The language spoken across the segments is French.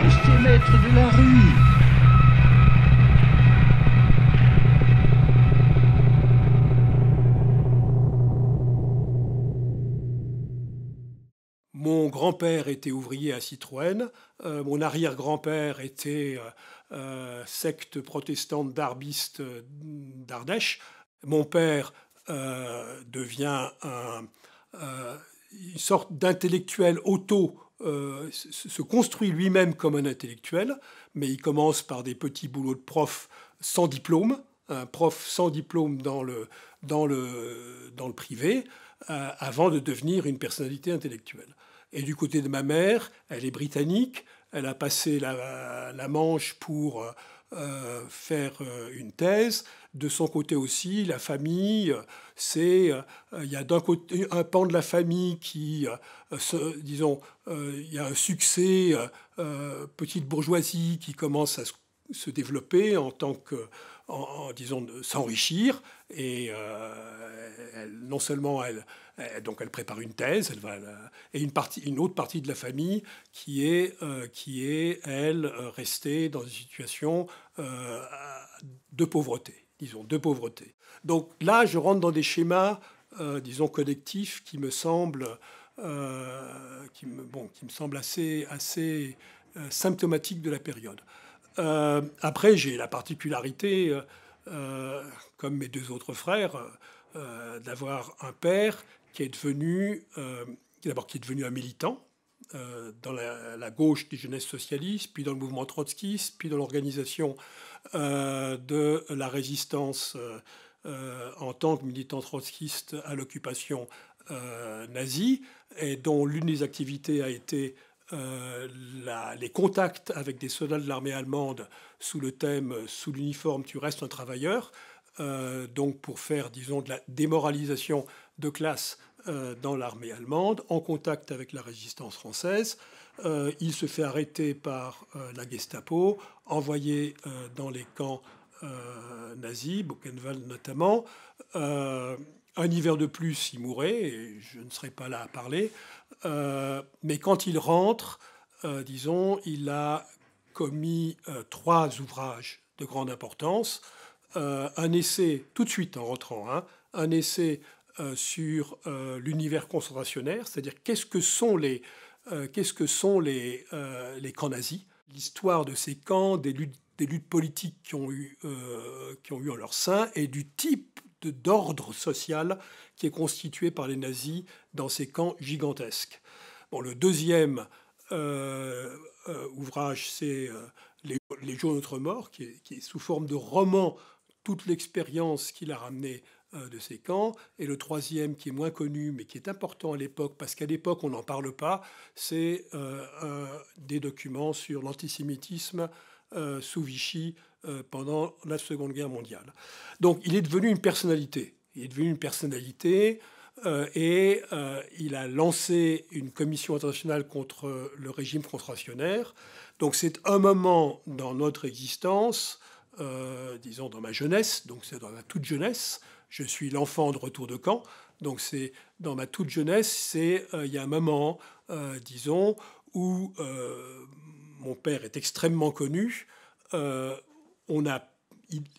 tous ces maîtres de la rue. Mon grand-père était ouvrier à Citroën, mon arrière-grand-père était secte protestante darbiste d'Ardèche. Mon père devient une sorte d'intellectuel se construit lui-même comme un intellectuel, mais il commence par des petits boulots de prof sans diplôme, un prof sans diplôme dans le privé, avant de devenir une personnalité intellectuelle. Et du côté de ma mère, elle est britannique, elle a passé la Manche pour faire une thèse. De son côté aussi, la famille, il y a d'un côté un pan de la famille qui, disons, il y a un succès, petite bourgeoisie qui commence à se développer en tant que, disons, s'enrichir. Et non seulement donc elle prépare une thèse, et une autre partie de la famille qui est elle, restée dans une situation de pauvreté, disons, de pauvreté. Donc là, je rentre dans des schémas, disons, collectifs qui me semblent, assez symptomatiques de la période. Après, j'ai la particularité, comme mes deux autres frères, d'avoir un père qui est devenu, d'abord qui est devenu un militant dans la gauche des jeunesses socialistes, puis dans le mouvement trotskiste, puis dans l'organisation de la résistance en tant que militant trotskiste à l'occupation nazie, et dont l'une des activités a été les contacts avec des soldats de l'armée allemande sous le thème « Sous l'uniforme, tu restes un travailleur », donc pour faire, disons, de la démoralisation de classe dans l'armée allemande, en contact avec la résistance française. Il se fait arrêter par la Gestapo, envoyé dans les camps nazis, Buchenwald notamment. Un hiver de plus, il mourait, et je ne serai pas là à parler. Mais quand il rentre, disons, il a commis 3 ouvrages de grande importance. Un essai, tout de suite en rentrant, hein, un essai sur l'univers concentrationnaire, c'est-à-dire qu'est-ce que sont les camps nazis, l'histoire de ces camps, des luttes politiques qui ont eu en leur sein, et du type d'ordre social qui est constitué par les nazis dans ces camps gigantesques. Bon, le deuxième ouvrage, c'est Les jours de notre mort, qui est sous forme de roman, toute l'expérience qu'il a ramenée de ces camps. Et le troisième, qui est moins connu, mais qui est important à l'époque, parce qu'à l'époque, on n'en parle pas, c'est des documents sur l'antisémitisme sous Vichy pendant la Seconde Guerre mondiale. Donc il est devenu une personnalité. Il est devenu une personnalité et il a lancé une commission internationale contre le régime concentrationnaire. Donc c'est un moment dans notre existence, disons dans ma jeunesse, donc c'est dans ma toute jeunesse. Je suis l'enfant de retour de camp, donc c'est dans ma toute jeunesse, il y a un moment, disons, où mon père est extrêmement connu. On a,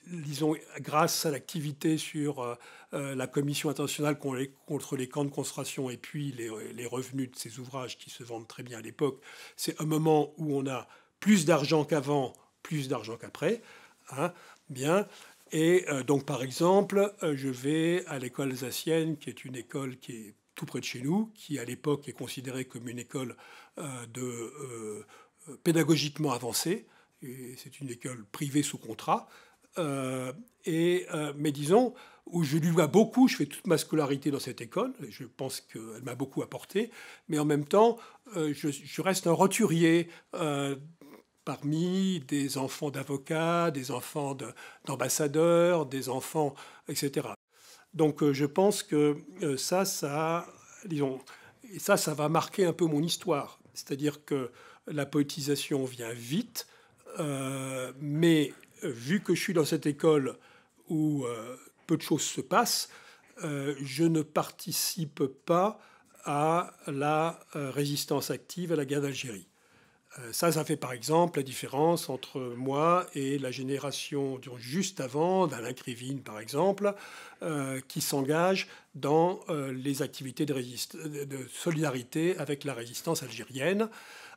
disons, grâce à l'activité sur la Commission internationale contre les camps de concentration et puis les revenus de ces ouvrages qui se vendent très bien à l'époque, c'est un moment où on a plus d'argent qu'avant, plus d'argent qu'après. Hein, bien. Et donc, par exemple, je vais à l'école alsacienne, qui est une école qui est tout près de chez nous, qui à l'époque est considérée comme une école pédagogiquement avancée. C'est une école privée sous contrat. Mais disons, où je lui dois beaucoup, je fais toute ma scolarité dans cette école, et je pense qu'elle m'a beaucoup apporté, mais en même temps, je reste un roturier parmi des enfants d'avocats, des enfants d'ambassadeurs, des enfants, etc. Donc je pense que disons, et ça va marquer un peu mon histoire. C'est-à-dire que la poétisation vient vite, mais vu que je suis dans cette école où peu de choses se passent, je ne participe pas à la résistance active à la guerre d'Algérie. Ça fait par exemple la différence entre moi et la génération juste avant, d'Alain Krivine par exemple, qui s'engage dans les activités de solidarité avec la résistance algérienne.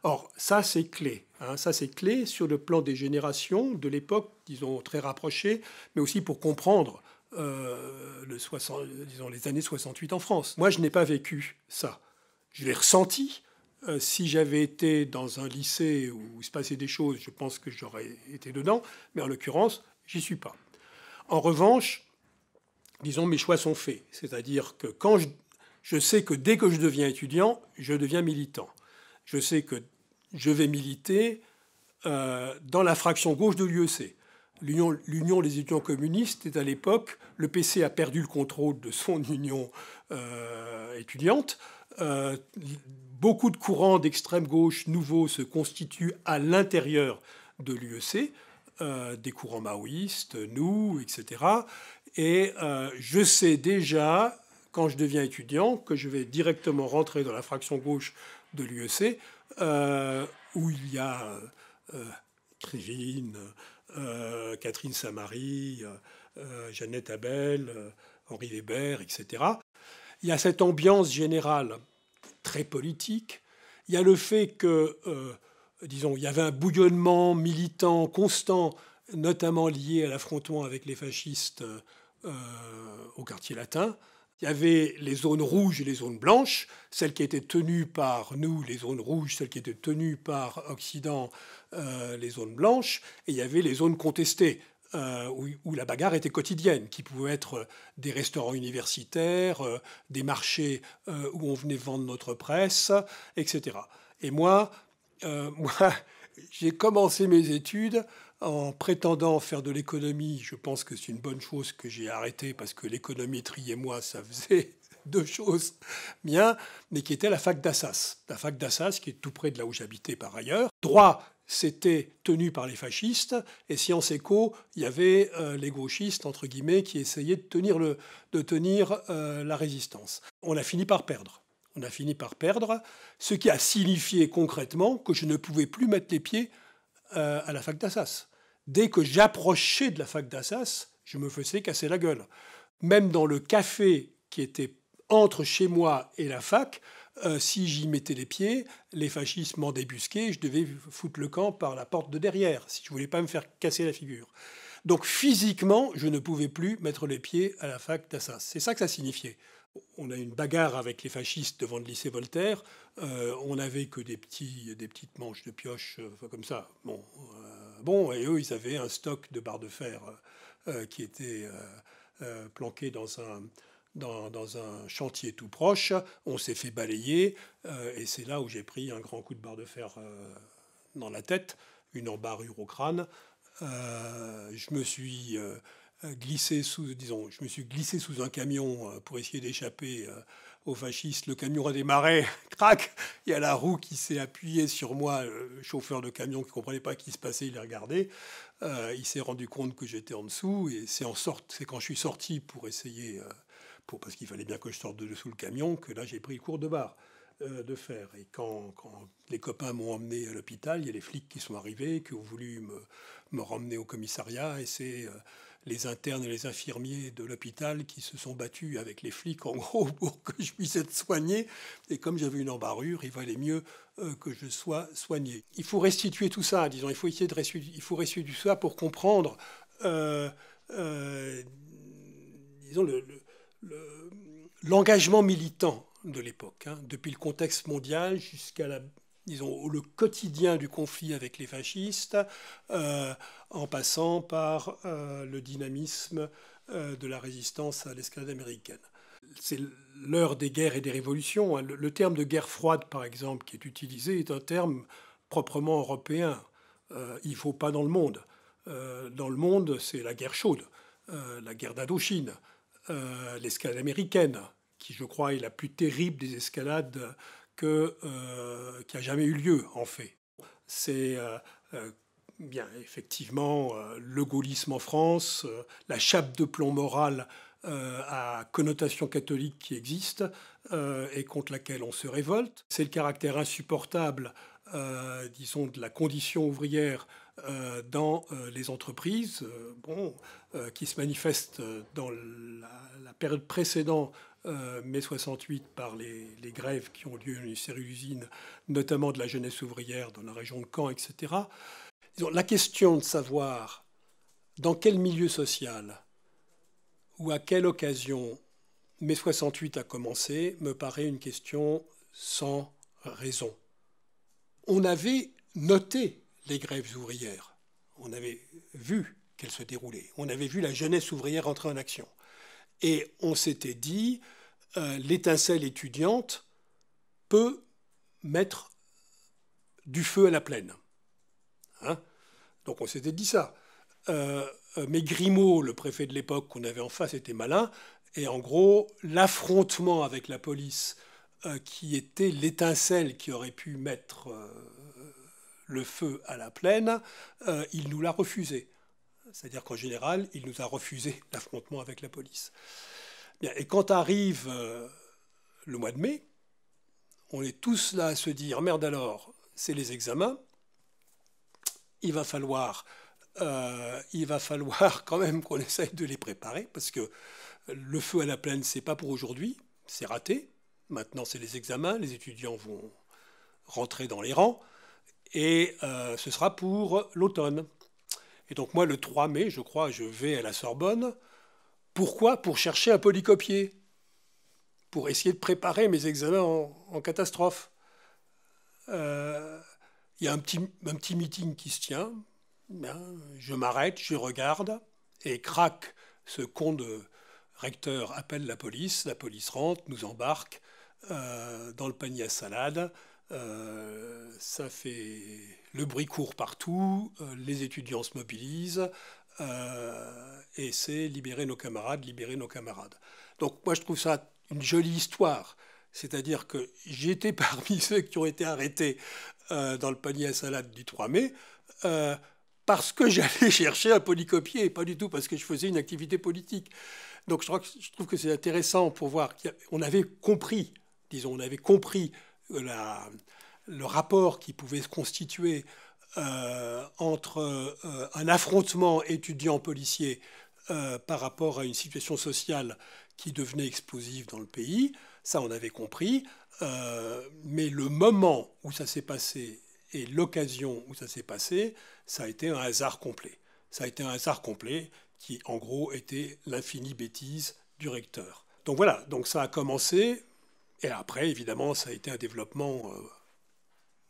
Or, ça c'est clé. Ça c'est clé sur le plan des générations de l'époque, disons, très rapprochée, mais aussi pour comprendre les années 68 en France. Moi, je n'ai pas vécu ça. Je l'ai ressenti. Si j'avais été dans un lycée où il se passait des choses, je pense que j'aurais été dedans, mais en l'occurrence, j'y suis pas. En revanche, disons, mes choix sont faits. C'est-à-dire que quand je sais que dès que je deviens étudiant, je deviens militant. Je sais que je vais militer dans la fraction gauche de l'UEC. L'Union des étudiants communistes est à l'époque, le PC a perdu le contrôle de son union étudiante. Beaucoup de courants d'extrême gauche nouveaux se constituent à l'intérieur de l'UEC, des courants maoïstes, nous, etc. Et je sais déjà, quand je deviens étudiant, que je vais directement rentrer dans la fraction gauche de l'UEC, où il y a Krivine, Catherine Samary, Jeannette Abel, Henri Weber, etc. Il y a cette ambiance générale très politique. Il y a le fait que, disons, il y avait un bouillonnement militant constant, notamment lié à l'affrontement avec les fascistes au quartier latin. Il y avait les zones rouges et les zones blanches, celles qui étaient tenues par nous, les zones rouges, celles qui étaient tenues par Occident, les zones blanches, et il y avait les zones contestées, où la bagarre était quotidienne, qui pouvaient être des restaurants universitaires, des marchés où on venait vendre notre presse, etc. Et moi, j'ai commencé mes études en prétendant faire de l'économie. Je pense que c'est une bonne chose que j'ai arrêté, parce que l'économétrie et moi, ça faisait deux choses bien, mais qui était la fac d'Assas. La fac d'Assas, qui est tout près de là où j'habitais par ailleurs. Droit, c'était tenu par les fascistes, et Sciences Éco, il y avait les gauchistes, entre guillemets, qui essayaient de tenir la résistance. On a fini par perdre. On a fini par perdre, ce qui a signifié concrètement que je ne pouvais plus mettre les pieds à la fac d'Assas. Dès que j'approchais de la fac d'Assas, je me faisais casser la gueule. Même dans le café qui était entre chez moi et la fac, si j'y mettais les pieds, les fascistes m'en débusquaient, je devais foutre le camp par la porte de derrière, si je ne voulais pas me faire casser la figure. Donc physiquement, je ne pouvais plus mettre les pieds à la fac d'Assas. C'est ça que ça signifiait. On a eu une bagarre avec les fascistes devant le lycée Voltaire. On n'avait que des petites manches de pioche comme ça. Bon, et eux, ils avaient un stock de barres de fer qui était planqué dans un chantier tout proche. On s'est fait balayer, et c'est là où j'ai pris un grand coup de barre de fer dans la tête, une embarrure au crâne. Je me suis glissé sous un camion pour essayer d'échapper aux fascistes. Le camion a démarré, crac, il y a la roue qui s'est appuyée sur moi. Le chauffeur de camion qui ne comprenait pas ce qui se passait, il a regardé. Il s'est rendu compte que j'étais en dessous, et c'est quand je suis sorti pour essayer, parce qu'il fallait bien que je sorte de dessous le camion, que là j'ai pris le cours de barre de fer. Et quand les copains m'ont emmené à l'hôpital, il y a les flics qui sont arrivés, qui ont voulu me ramener au commissariat, et c'est les internes et les infirmiers de l'hôpital qui se sont battus avec les flics, en gros, pour que je puisse être soigné. Et comme j'avais une embarrure, il valait mieux que je sois soigné. Il faut restituer tout ça, disons. Il faut restituer tout ça pour comprendre, disons, l'engagement militant de l'époque, depuis le contexte mondial jusqu'à le quotidien du conflit avec les fascistes, en passant par le dynamisme de la résistance à l'escalade américaine. C'est l'heure des guerres et des révolutions. Le terme de guerre froide, par exemple, qui est utilisé, est un terme proprement européen. Il ne faut pas dans le monde. Dans le monde, c'est la guerre chaude, la guerre d'Indochine, l'escalade américaine, qui, je crois, est la plus terrible des escalades qui a jamais eu lieu, en fait. C'est bien effectivement le gaullisme en France, la chape de plomb morale à connotation catholique qui existe et contre laquelle on se révolte. C'est le caractère insupportable disons, de la condition ouvrière dans les entreprises, qui se manifeste dans la période précédente mai 68 par les grèves qui ont lieu dans les usines, notamment de la jeunesse ouvrière dans la région de Caen, etc. Disons, la question de savoir dans quel milieu social ou à quelle occasion mai 68 a commencé me paraît une question sans raison. On avait noté les grèves ouvrières, on avait vu qu'elles se déroulaient, on avait vu la jeunesse ouvrière entrer en action. Et on s'était dit, l'étincelle étudiante peut mettre du feu à la plaine. Hein? Donc on s'était dit ça. Mais Grimaud, le préfet de l'époque qu'on avait en face, était malin. Et en gros, l'affrontement avec la police, qui était l'étincelle qui aurait pu mettre le feu à la plaine, il nous l'a refusé. C'est-à-dire qu'en général, il nous a refusé l'affrontement avec la police. Bien, et quand arrive le mois de mai, on est tous là à se dire, merde alors, c'est les examens, il va falloir quand même qu'on essaye de les préparer, parce que le feu à la plaine, c'est pas pour aujourd'hui, c'est raté. Maintenant, c'est les examens, les étudiants vont rentrer dans les rangs, et ce sera pour l'automne. Et donc moi, le 3 mai, je crois, je vais à la Sorbonne. Pourquoi? Pour chercher un polycopier, pour essayer de préparer mes examens en catastrophe. Il y a un petit meeting qui se tient. Bien, je m'arrête, je regarde, et crac, ce con de recteur appelle la police rentre, nous embarque dans le panier à salade. Ça fait le bruit court partout, les étudiants se mobilisent, et c'est libérer nos camarades. Donc moi je trouve ça une jolie histoire, c'est-à-dire que j'étais parmi ceux qui ont été arrêtés dans le panier à salade du 3 mai, parce que j'allais chercher un polycopier, et pas du tout parce que je faisais une activité politique. Donc je trouve que c'est intéressant pour voir qu'on avait compris, le rapport qui pouvait se constituer entre un affrontement étudiant-policier par rapport à une situation sociale qui devenait explosive dans le pays. Ça, on avait compris. Mais le moment où ça s'est passé et l'occasion où ça s'est passé, ça a été un hasard complet. Ça a été un hasard complet qui, en gros, était l'infinie bêtise du recteur. Donc voilà, donc ça a commencé. Et après, évidemment, ça a été un développement.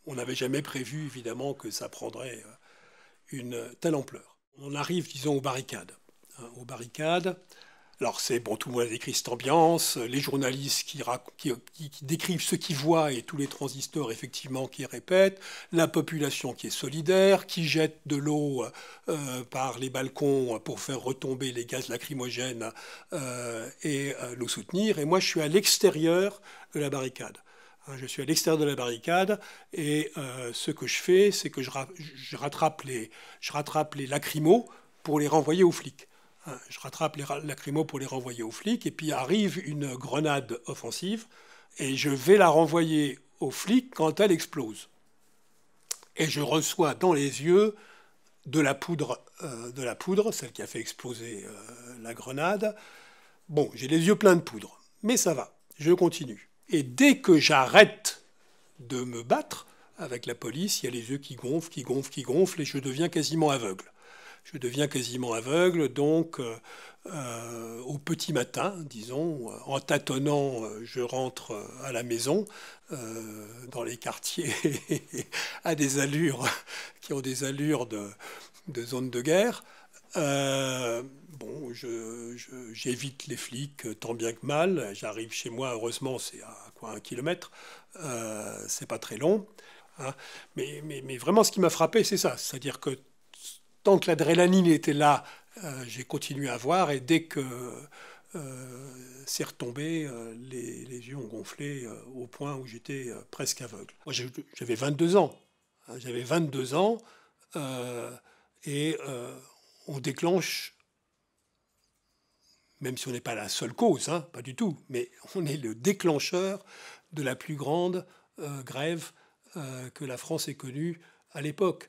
On n'avait jamais prévu, évidemment, que ça prendrait une telle ampleur. On arrive, disons, aux barricades. Aux barricades. Alors, c'est bon, tout le monde a décrit cette ambiance. Les journalistes qui décrivent ce qu'ils voient et tous les transistors, effectivement, qui répètent. La population qui est solidaire, qui jette de l'eau par les balcons pour faire retomber les gaz lacrymogènes et nous soutenir. Et moi, je suis à l'extérieur de la barricade. Je suis à l'extérieur de la barricade et ce que je fais, c'est que je rattrape les lacrymos pour les renvoyer aux flics. Je rattrape les lacrymos pour les renvoyer aux flics, et puis arrive une grenade offensive, et je vais la renvoyer aux flics quand elle explose. Et je reçois dans les yeux de la poudre, celle qui a fait exploser la grenade. Bon, j'ai les yeux pleins de poudre, mais ça va, je continue. Et dès que j'arrête de me battre avec la police, il y a les yeux qui gonflent, et je deviens quasiment aveugle. Donc au petit matin, disons, en tâtonnant, je rentre à la maison, dans les quartiers à des allures qui ont des allures de zone de guerre. J'évite les flics tant bien que mal. J'arrive chez moi, heureusement, c'est à 1 kilomètre, c'est pas très long. Hein. Mais vraiment, ce qui m'a frappé, c'est ça. C'est-à-dire que tant que l'adrénaline était là, j'ai continué à voir, et dès que c'est retombé, les yeux ont gonflé au point où j'étais presque aveugle. Moi, j'avais 22 ans. J'avais 22 ans et on déclenche, même si on n'est pas la seule cause, pas du tout, mais on est le déclencheur de la plus grande grève que la France ait connues à l'époque.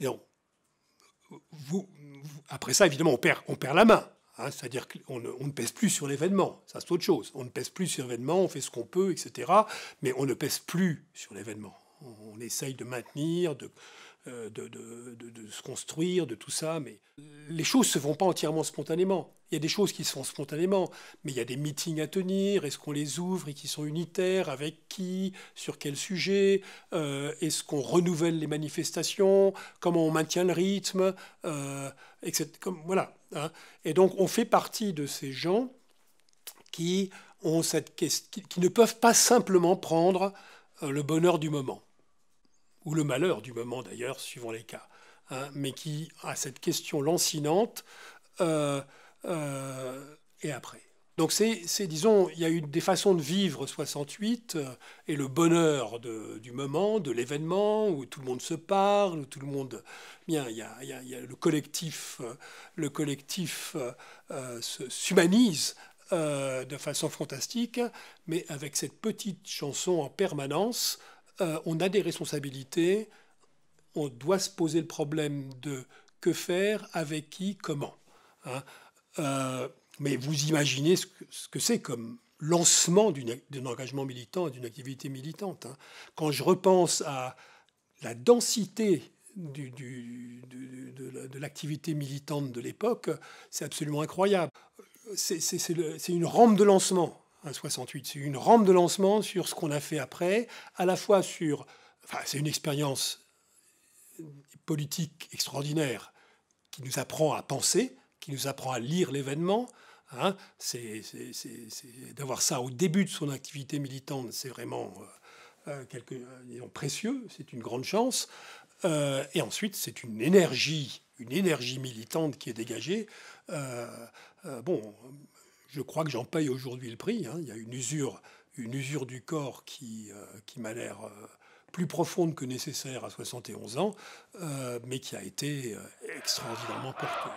Non. Après ça, évidemment, on perd la main. Hein, c'est-à-dire qu'on ne pèse plus sur l'événement. Ça, c'est autre chose. On ne pèse plus sur l'événement, on fait ce qu'on peut, etc. Mais on ne pèse plus sur l'événement. On essaye de maintenir, de se construire, de tout ça. Mais les choses ne se font pas entièrement spontanément. Il y a des choses qui se font spontanément, mais il y a des meetings à tenir. Est-ce qu'on les ouvre et qui sont unitaires? Avec qui? Sur quel sujet? Est-ce qu'on renouvelle les manifestations? Comment on maintient le rythme? Etc. Voilà. Hein. Et donc, on fait partie de ces gens qui ont qui ne peuvent pas simplement prendre le bonheur du moment, ou le malheur du moment d'ailleurs, suivant les cas, hein, mais qui a cette question lancinante, et après. Donc disons, il y a eu des façons de vivre 68 et le bonheur du moment, de l'événement, où tout le monde se parle, où tout le monde... Bien, il y a le collectif s'humanise de façon fantastique, mais avec cette petite chanson en permanence, on a des responsabilités, on doit se poser le problème de que faire, avec qui, comment. Hein. Mais vous imaginez ce que c'est comme lancement d'un engagement militant et d'une activité militante. Hein. Quand je repense à la densité de l'activité militante de l'époque, c'est absolument incroyable. C'est une rampe de lancement, hein, 68. C'est une rampe de lancement sur ce qu'on a fait après, à la fois sur... Enfin, c'est une expérience politique extraordinaire qui nous apprend à penser, qui nous apprend à lire l'événement. Hein. D'avoir ça au début de son activité militante, c'est vraiment disons, précieux, c'est une grande chance. Et ensuite, c'est une énergie militante qui est dégagée. Bon, je crois que j'en paye aujourd'hui le prix. Hein. Il y a une usure du corps qui m'a l'air plus profonde que nécessaire à 71 ans, mais qui a été extraordinairement porteuse.